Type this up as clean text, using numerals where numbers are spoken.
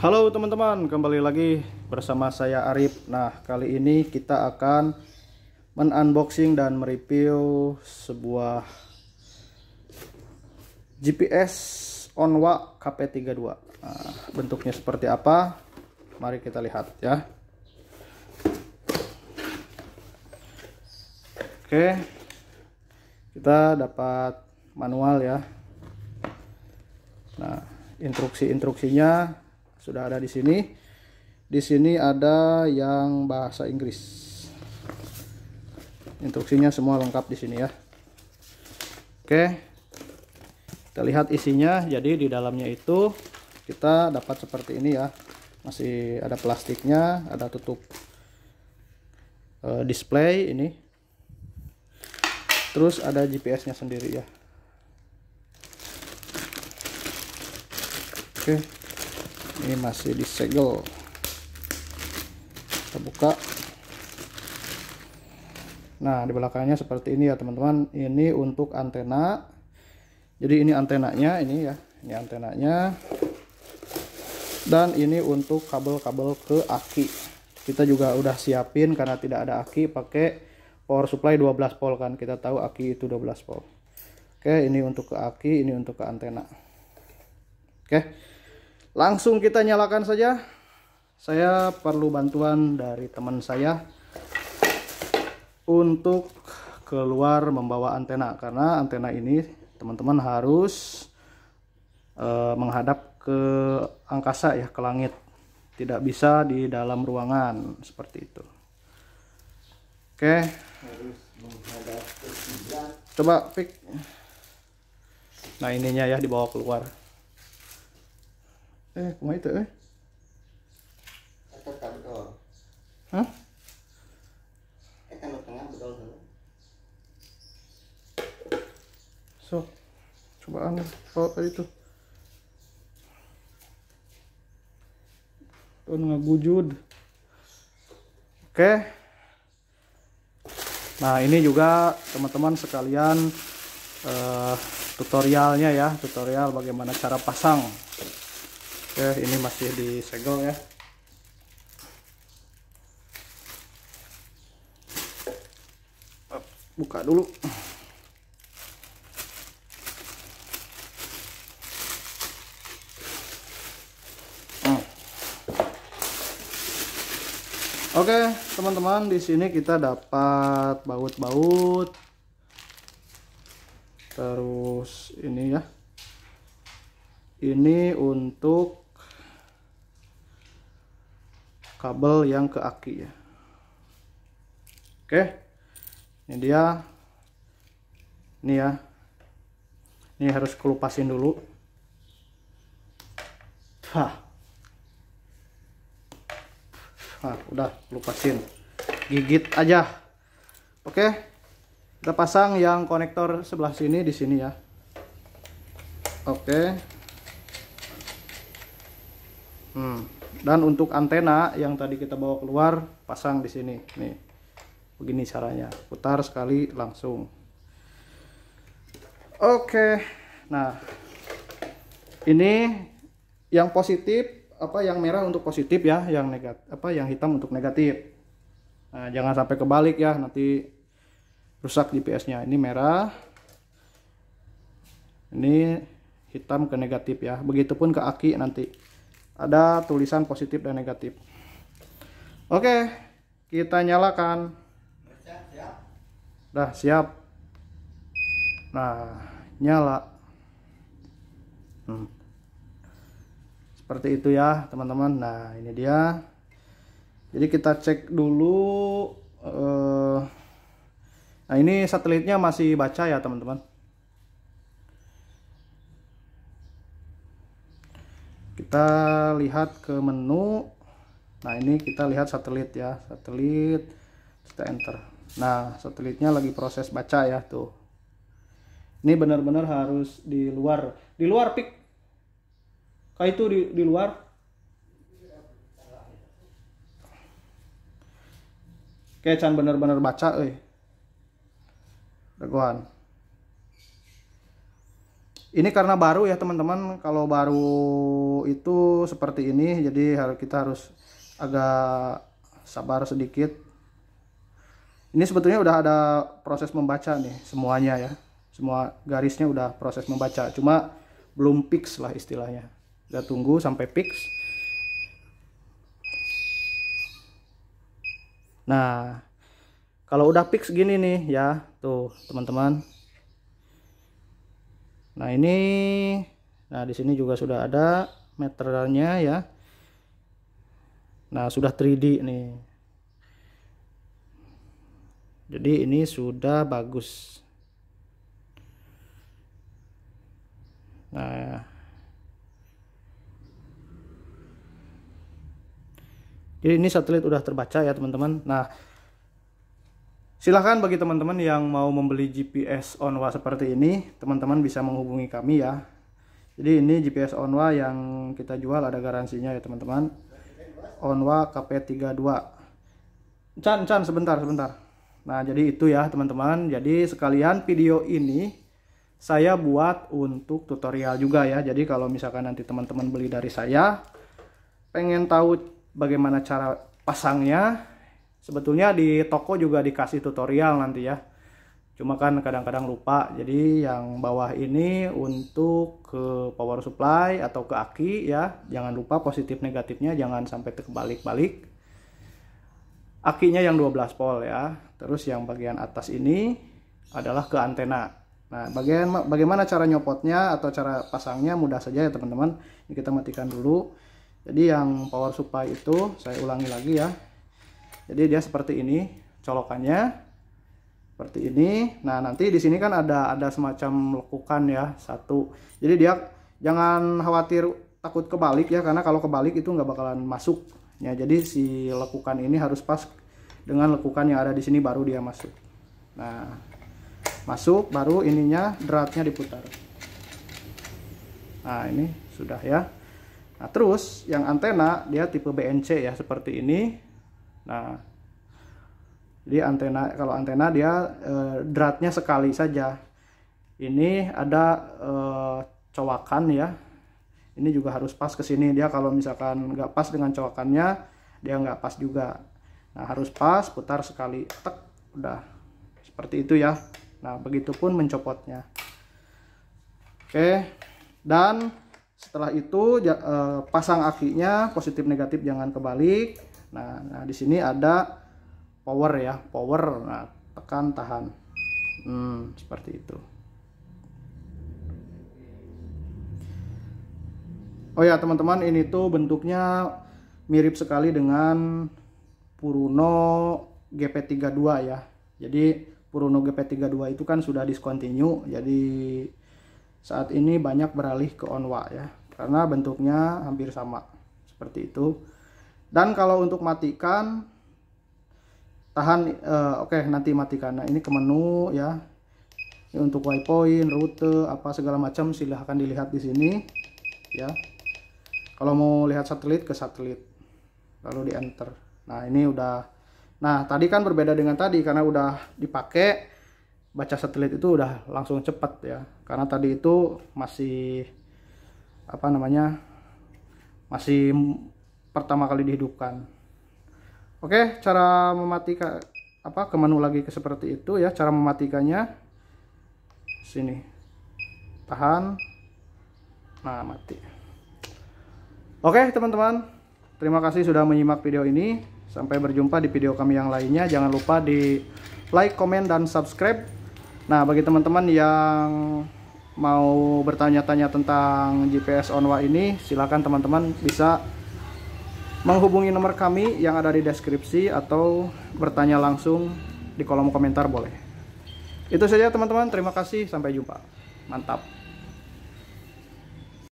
Halo teman-teman, kembali lagi bersama saya Arif. Nah, kali ini kita akan men-unboxing dan mereview sebuah GPS Onwa KP32. Nah, bentuknya seperti apa? Mari kita lihat ya. Oke, kita dapat manual ya. Nah, instruksinya sudah ada di sini. Di sini ada yang bahasa Inggris. Instruksinya semua lengkap di sini ya. Oke. Kita lihat isinya. Jadi di dalamnya itu kita dapat seperti ini ya. Masih ada plastiknya, ada tutup display ini. Terus ada GPS-nya sendiri ya. Oke. Ini masih disegel. Kita buka. Nah, di belakangnya seperti ini ya teman-teman. Ini untuk antena. Jadi ini antenanya ini ya. Ini antenanya. Dan ini untuk kabel-kabel ke aki. Kita juga udah siapin karena tidak ada aki, pakai power supply 12 volt kan. Kita tahu aki itu 12 volt. Oke, ini untuk ke aki, ini untuk ke antena. Oke. Langsung kita nyalakan saja. Saya perlu bantuan dari teman saya untuk keluar membawa antena, karena antena ini teman-teman harus menghadap ke angkasa ya, ke langit. Tidak bisa di dalam ruangan seperti itu. Oke. Harus menghadap ke kiblat. Coba pick. Nah, ininya ya dibawa keluar. Kemana itu Atau tak betul. Hah? Kan tengah betul dulu. So, cobaan bawa itu. Tuh ngagujud. Oke. Nah, ini juga teman-teman sekalian tutorialnya ya, tutorial bagaimana cara pasang. Oke, ini masih disegel ya. Buka dulu. Oke, teman-teman, di sini kita dapat baut-baut. Terus ini ya. Ini untuk kabel yang ke aki ya. Oke. Ini dia. Ini ya. Ini harus kelupasin dulu. Nah, udah lupasin, gigit aja. Oke, kita pasang yang konektor sebelah sini di sini ya. Oke. Dan untuk antena yang tadi kita bawa keluar, pasang di sini. Nih, begini caranya. Putar sekali langsung. Oke. Nah, ini yang positif. Yang merah untuk positif ya, yang negatif yang hitam untuk negatif. Nah, jangan sampai kebalik ya, nanti rusak GPS-nya. Ini merah, ini hitam ke negatif ya. Begitupun ke aki, nanti ada tulisan positif dan negatif. Oke, kita nyalakan. Dah siap. Nah, nyala. Seperti itu ya teman-teman. Nah, ini dia. Jadi kita cek dulu. Nah, ini satelitnya masih baca ya teman-teman. Kita lihat ke menu. Nah, ini kita lihat satelit ya. Satelit. Kita enter. Nah, satelitnya lagi proses baca ya tuh. Ini benar-benar harus di luar. Di luar pik. Kayak itu di luar. Kayak can bener-bener baca Dagoan. Ini karena baru ya teman-teman, kalau baru itu seperti ini, jadi kita harus agak sabar sedikit. Ini sebetulnya udah ada proses membaca nih semuanya ya, semua garisnya udah proses membaca, cuma belum fix lah istilahnya. Kita tunggu sampai fix. Nah, kalau udah fix gini nih ya, tuh teman-teman. Nah ini, nah di sini juga sudah ada meternya ya. Nah sudah 3D nih. Jadi ini sudah bagus. Nah, jadi ini satelit udah terbaca ya teman-teman. Nah, silahkan bagi teman-teman yang mau membeli GPS Onwa seperti ini, teman-teman bisa menghubungi kami ya. Jadi ini GPS Onwa yang kita jual ada garansinya ya teman-teman. Onwa KP32. Chan sebentar. Nah jadi itu ya teman-teman. Jadi sekalian video ini saya buat untuk tutorial juga ya. Jadi kalau misalkan nanti teman-teman beli dari saya, pengen tahu bagaimana cara pasangnya, sebetulnya di toko juga dikasih tutorial nanti ya. Cuma kan kadang-kadang lupa. Jadi yang bawah ini untuk ke power supply atau ke aki ya. Jangan lupa positif negatifnya jangan sampai terbalik-balik. Akinya yang 12 volt ya. Terus yang bagian atas ini adalah ke antena. Nah, bagaimana cara nyopotnya atau cara pasangnya mudah saja ya teman-teman. Ini kita matikan dulu. Jadi yang power supply itu saya ulangi lagi ya. Jadi dia seperti ini colokannya. Seperti ini. Nah, nanti di sini kan ada semacam lekukan ya, satu. Jadi dia jangan khawatir takut kebalik ya, karena kalau kebalik itu nggak bakalan masuk. Ya, jadi si lekukan ini harus pas dengan lekukan yang ada di sini baru dia masuk. Nah, masuk baru ininya dratnya diputar. Nah, ini sudah ya. Nah, terus yang antena dia tipe BNC ya, seperti ini. Nah, jadi kalau antena dia dratnya sekali saja. Ini ada cowakan ya. Ini juga harus pas ke sini. Dia kalau misalkan nggak pas dengan cowakannya, dia nggak pas juga. Nah, harus pas, putar sekali, tek, udah seperti itu ya. Nah, begitupun mencopotnya. Oke, dan setelah itu pasang akinya positif negatif jangan kebalik. Nah di sini ada power ya, power. Nah, tekan tahan. Seperti itu. Oh ya teman-teman, ini tuh bentuknya mirip sekali dengan Puruno GP32 ya. Jadi Puruno GP32 itu kan sudah discontinue. Jadi saat ini banyak beralih ke Onwa ya, karena bentuknya hampir sama seperti itu. Dan kalau untuk matikan, tahan, oke, nanti matikan. Nah, ini ke menu ya. Ini untuk waypoint, rute, apa segala macam silahkan dilihat di sini ya. Kalau mau lihat satelit ke satelit, lalu di enter. Nah, ini udah. Nah, tadi kan berbeda dengan tadi karena udah dipakai, baca satelit itu udah langsung cepat ya. Karena tadi itu masih apa namanya? Masih pertama kali dihidupkan. Oke, cara mematikan ke menu lagi ke seperti itu ya, cara mematikannya. Sini. Tahan. Nah, mati. Oke, teman-teman. Terima kasih sudah menyimak video ini. Sampai berjumpa di video kami yang lainnya. Jangan lupa di like, komen, dan subscribe. Nah, bagi teman-teman yang mau bertanya-tanya tentang GPS Onwa ini, silakan teman-teman bisa menghubungi nomor kami yang ada di deskripsi atau bertanya langsung di kolom komentar boleh. Itu saja teman-teman, terima kasih, sampai jumpa. Mantap.